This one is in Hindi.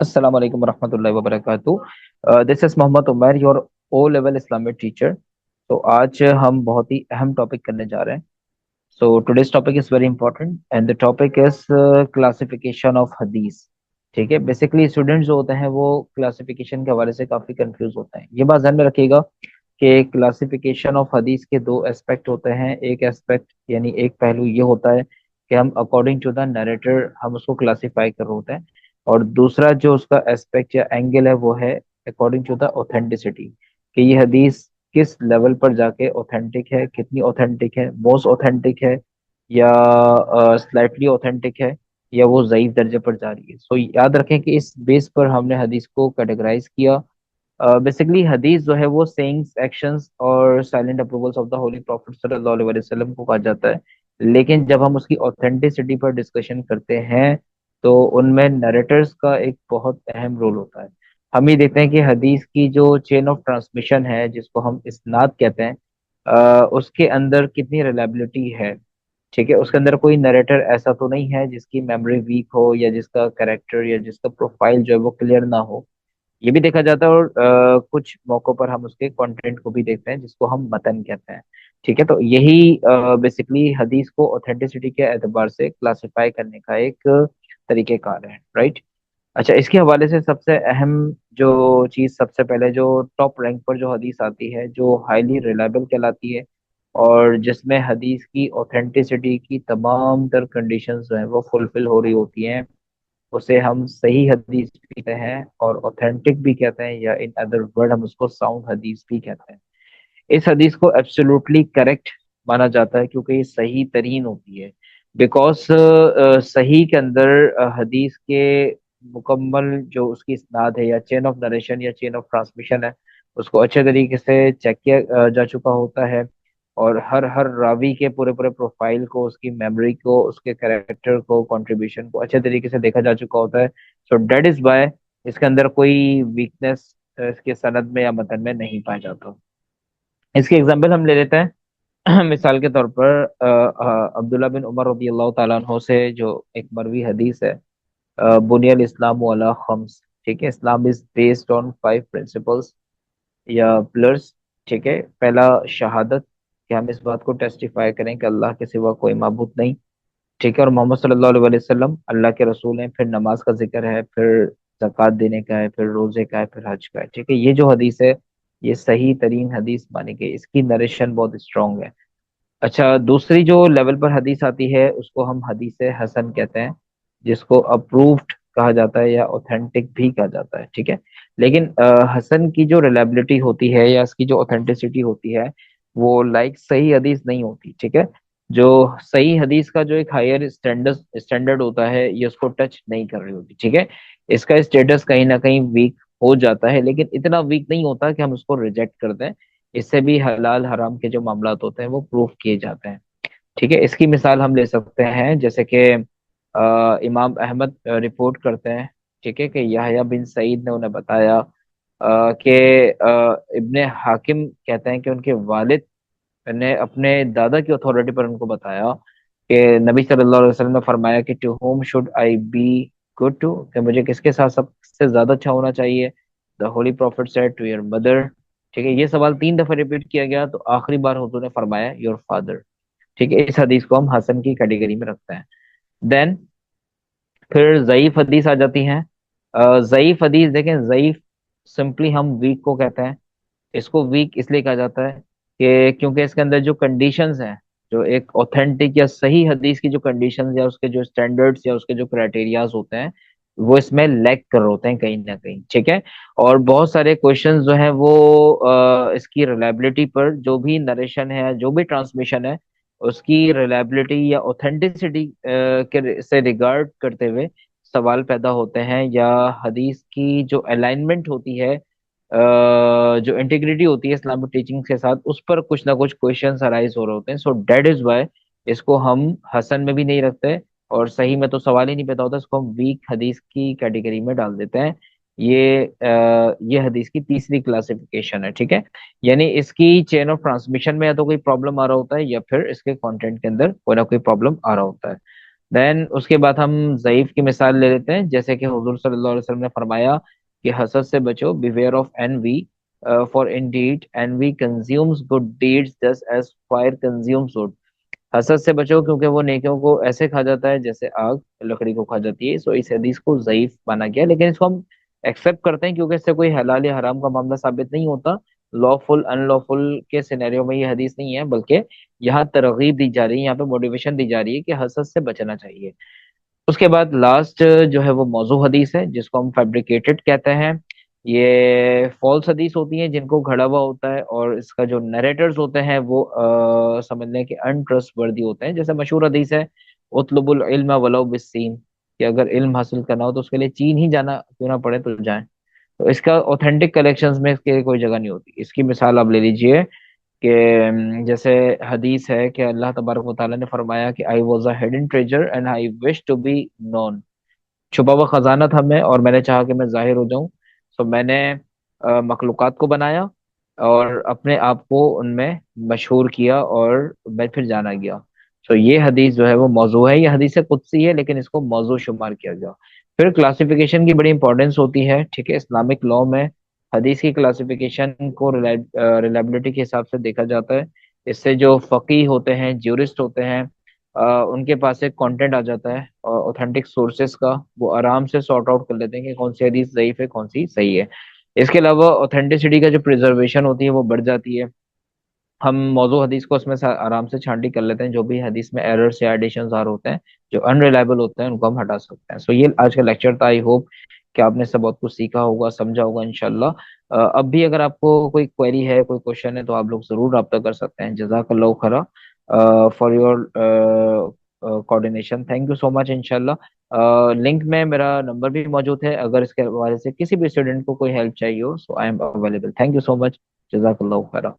अस्सलाम वालेकुम वरहमतुल्लाहि वबरकातुहू। This is Mohammad Umar, your O level Islamic teacher. तो आज हम बहुत ही अहम टॉपिक करने जा रहे हैं। So today's topic is very important and the topic is classification of हदीस। ठीक है, बेसिकली स्टूडेंट्स जो होते हैं वो क्लासिफिकेशन के हवाले से काफ़ी कंफ्यूज होते हैं। ये बात ध्यान में रखिएगा कि क्लासिफिकेशन ऑफ हदीस के दो एस्पेक्ट होते हैं। एक एस्पेक्ट यानी एक पहलू ये होता है कि हम अकॉर्डिंग टू द नरेटर हम उसको क्लासिफाई कर रहे होते हैं, और दूसरा जो उसका एस्पेक्ट या एंगल है वो है अकॉर्डिंग टू द ऑथेंटिसिटी, कि ये हदीस किस लेवल पर जाके ऑथेंटिक है, कितनी ऑथेंटिक है, मोस्ट ऑथेंटिक है या स्लाइटली ऑथेंटिक है, या वो ज़ईफ दर्जे पर जा रही है। सो याद रखें कि इस बेस पर हमने हदीस को कैटेगराइज किया। बेसिकली हदीस जो है वो सेइंग्स, एक्शंस और silent approvals of the holy profit सल्लल्लाहु अलैहि वसल्लम को कहा जाता है। लेकिन जब हम उसकी ऑथेंटिसिटी पर डिस्कशन करते हैं तो उनमें नरेटर्स का एक बहुत अहम रोल होता है। हम ये देखते हैं कि हदीस की जो चेन ऑफ ट्रांसमिशन है, जिसको हम इस्नाद कहते हैं, उसके अंदर कितनी रिलायबिलिटी है। ठीक है, उसके अंदर कोई नरेटर ऐसा तो नहीं है जिसकी मेमोरी वीक हो या जिसका करेक्टर या जिसका प्रोफाइल जो है वो क्लियर ना हो। ये भी देखा जाता है, और कुछ मौकों पर हम उसके कंटेंट को भी देखते हैं जिसको हम मतन कहते हैं। ठीक है, तो यही बेसिकली हदीस को ऑथेंटिसिटी के एतबार से क्लासिफाई करने का एक तरीकेकार है, राइट। अच्छा, इसके हवाले से सबसे अहम जो चीज, सबसे पहले जो टॉप रैंक पर जो हदीस आती है, जो हाईली रिलायबल कहलाती है और जिसमें हदीस की ऑथेंटिसिटी की तमाम तर कंडीशंस जो है वो फुलफिल हो रही होती हैं, उसे हम सही हदीस भी कहते हैं और ऑथेंटिक भी कहते हैं, या इन अदर वर्ड हम उसको साउंड हदीस भी कहते हैं। इस हदीस को एब्सोल्युटली करेक्ट माना जाता है क्योंकि ये सही तरीन होती है। बिकॉज सही के अंदर हदीस के मुकम्मल जो उसकी इस्नाद है या चेन ऑफ नरेशन या चेन ऑफ ट्रांसमिशन है, उसको अच्छे तरीके से चेक किया जा चुका होता है। और हर हर रावी के पूरे पूरे प्रोफाइल को, उसकी मेमोरी को, उसके कैरेक्टर को, कंट्रीब्यूशन को अच्छे तरीके से देखा जा चुका होता है। सो डेट इज वाई इसके अंदर कोई वीकनेस इसके सनद में या मतन में नहीं पाया जाता। इसकी एग्जाम्पल हम ले लेते हैं। मिसाल के तौर पर अब्दुल्ला बिन उमर रदी अल्लाह तआला अन्हो से जो एक मरवी हदीस है, बुनियल इस्लाम अला खम्स। ठीक है, Islam is based on 5 principles या पिलर्स। ठीक है, पहला शहादत, कि हम इस बात को टेस्टिफाई करें कि अल्लाह के सिवा कोई माबूद नहीं। ठीक है, और मोहम्मद सल्लल्लाहु अलैहि वसल्लम अल्लाह के रसूल हैं। फिर नमाज का जिक्र है, फिर ज़कात देने का है, फिर रोजे का है, फिर हज का है। ठीक है, ये जो हदीस है ये सही तरीन हदीस मानी गई, इसकी नरेशन बहुत स्ट्रांग है। अच्छा, दूसरी जो लेवल पर हदीस आती है उसको हम हदीस हसन कहते हैं, जिसको अप्रूव्ड कहा जाता है या ऑथेंटिक भी कहा जाता है। ठीक है, लेकिन हसन की जो रिलायबिलिटी होती है या इसकी जो ऑथेंटिसिटी होती है वो लाइक सही हदीस नहीं होती। ठीक है, जो सही हदीस का जो एक हायर स्टैंडर्ड स्टैंडर्ड होता है ये उसको टच नहीं कर रही होती। ठीक है, इसका स्टेटस कहीं ना कहीं वीक हो जाता है, लेकिन इतना वीक नहीं होता कि हम उसको रिजेक्ट कर दें। इससे भी हलाल हराम के जो मामलात होते हैं वो प्रूफ किए जाते हैं। ठीक है, इसकी मिसाल हम ले सकते हैं, जैसे कि इमाम अहमद रिपोर्ट करते हैं, ठीक है, कि यहया बिन सईद ने उन्हें बताया कि इब्ने हाकिम कहते हैं कि उनके वालिद ने अपने दादा की अथॉरिटी पर उनको बताया कि नबी सल्लल्लाहु अलैहि वसल्लम ने फरमाया कि to whom should I be good to, कि मुझे किसके साथ सबसे ज्यादा अच्छा होना चाहिए। The holy prophet said to your mother. ठीक है, ये सवाल 3 दफा रिपीट किया गया तो आखिरी बार हुजूर ने फरमाया योर फादर। ठीक है, इस हदीस को हम हसन की कैटेगरी में रखते हैं। देन फिर ज़ईफ हदीस आ जाती हैं। ज़ईफ हदीस देखें, ज़ईफ सिंपली हम वीक को कहते हैं। इसको वीक इसलिए कहा जाता है कि क्योंकि इसके अंदर जो कंडीशंस हैं, जो एक ऑथेंटिक या सही हदीस की जो कंडीशंस या उसके जो स्टैंडर्ड्स या उसके जो क्राइटेरियाज होते हैं वो इसमें लैक कर रहे होते हैं कहीं ना कहीं। ठीक है, और बहुत सारे क्वेश्चंस जो हैं वो इसकी रिलायबिलिटी पर, जो भी नरेशन है, जो भी ट्रांसमिशन है, उसकी रिलायबिलिटी या ऑथेंटिसिटी के से रिगार्ड करते हुए सवाल पैदा होते हैं, या हदीस की जो अलाइनमेंट होती है, जो इंटीग्रिटी होती है इस्लामिक टीचिंग के साथ, उस पर कुछ ना कुछ क्वेश्चंस अराइज हो रहे होते हैं। सो डेट इज वाई इसको हम हसन में भी नहीं रखते, और सही में तो सवाल ही नहीं पैदा होता, इसको हम वीक हदीस की कैटेगरी में डाल देते हैं। ये हदीस की तीसरी क्लासिफिकेशन है। ठीक है, यानी इसकी चेन ऑफ ट्रांसमिशन में या तो कोई प्रॉब्लम आ रहा होता है या फिर इसके कंटेंट के अंदर कोई ना कोई प्रॉब्लम आ रहा होता है। देन उसके बाद हम ज़ईफ की मिसाल ले लेते हैं, जैसे कि हुजूर सल्लल्लाहु अलैहि वसल्लम ने फरमाया कि हसद से बचो, beware of envy, for indeed envy consumes good deeds just as fire consumes wood. हसद से बचो क्योंकि वो नेकियों को ऐसे खा जाता है जैसे आग लकड़ी को खा जाती है। सो इस हदीस को ज़ईफ माना गया, लेकिन इसको हम एक्सेप्ट करते हैं क्योंकि इससे कोई हलाल या हराम का मामला साबित नहीं होता। लॉफुल अनलॉफुल के सिनेरियो में ये हदीस नहीं है, बल्कि यहाँ तरगीब दी जा रही है, यहाँ पे मोटिवेशन दी जा रही है कि हसद से बचना चाहिए। उसके बाद लास्ट जो है वो मौजू हदीस है, जिसको हम फैब्रिकेटेड कहते हैं। ये फॉल्स हदीस होती हैं जिनको घड़ा हुआ होता है, और इसका जो नरेटर्स होते हैं वो समझ लें कि अनट्रस्ट वर्दी होते हैं। जैसे मशहूर हदीस है, उतलुबुल इल्म वलौ बिस्सीन, कि अगर इल्म हासिल करना हो तो उसके लिए चीन ही जाना क्यों ना पड़े तो जाएं। तो इसका ऑथेंटिक कलेक्शंस में इसके कोई जगह नहीं होती। इसकी मिसाल आप ले लीजिए कि जैसे हदीस है कि अल्लाह तबारक व तआला ने फरमाया कि I was a hidden treasure and I wish to be known. छुपा हुआ खजाना था मैं, और मैंने चाहा कि मैं जाहिर हो जाऊं। सो मैंने मखलूकात को बनाया और अपने आप को उनमें मशहूर किया, और मैं फिर जाना गया। सो ये हदीस जो है वो मौजू है, ये हदीस कुदसी है, लेकिन इसको मौजू शुमार किया गया। फिर क्लासिफिकेशन की बड़ी इंपॉर्टेंस होती है, ठीक है। इस्लामिक लॉ में हदीस की क्लासिफिकेशन को रिलायबिलिटी के हिसाब से देखा जाता है। इससे जो फकीह होते हैं, ज्यूरिस्ट होते हैं, उनके पास एक कंटेंट आ जाता है और ऑथेंटिक सोर्सेस का, वो आराम से सॉर्ट आउट कर लेते हैं कि कौन सी हदीस ज़ईफ है, कौन सी सही है। इसके अलावा ऑथेंटिसिटी का जो प्रिजर्वेशन होती है वो बढ़ जाती है। हम मौजू हदीस को उसमें आराम से छांटी कर लेते हैं, जो भी हदीस में एरर्स या एडिशंस आ होते हैं, जो अनरिलायबल होते हैं, उनको हम हटा सकते हैं। सो ये आज का लेक्चर था। आई होप कि आपने सब बहुत कुछ सीखा होगा, समझा होगा इंशाल्लाह। अब भी अगर आपको कोई क्वेरी है, कोई क्वेश्चन है, तो आप लोग जरूर रब्ता कर सकते हैं। जज़ाकल्लाहु खैरा for your coordination. Thank you so much. इंशाल्लाह लिंक में मेरा नंबर भी मौजूद है, अगर इसके हवाले से किसी भी स्टूडेंट को कोई हेल्प चाहिए हो, so I am available. Thank you so much. जज़ाकल्लाहु खैरा।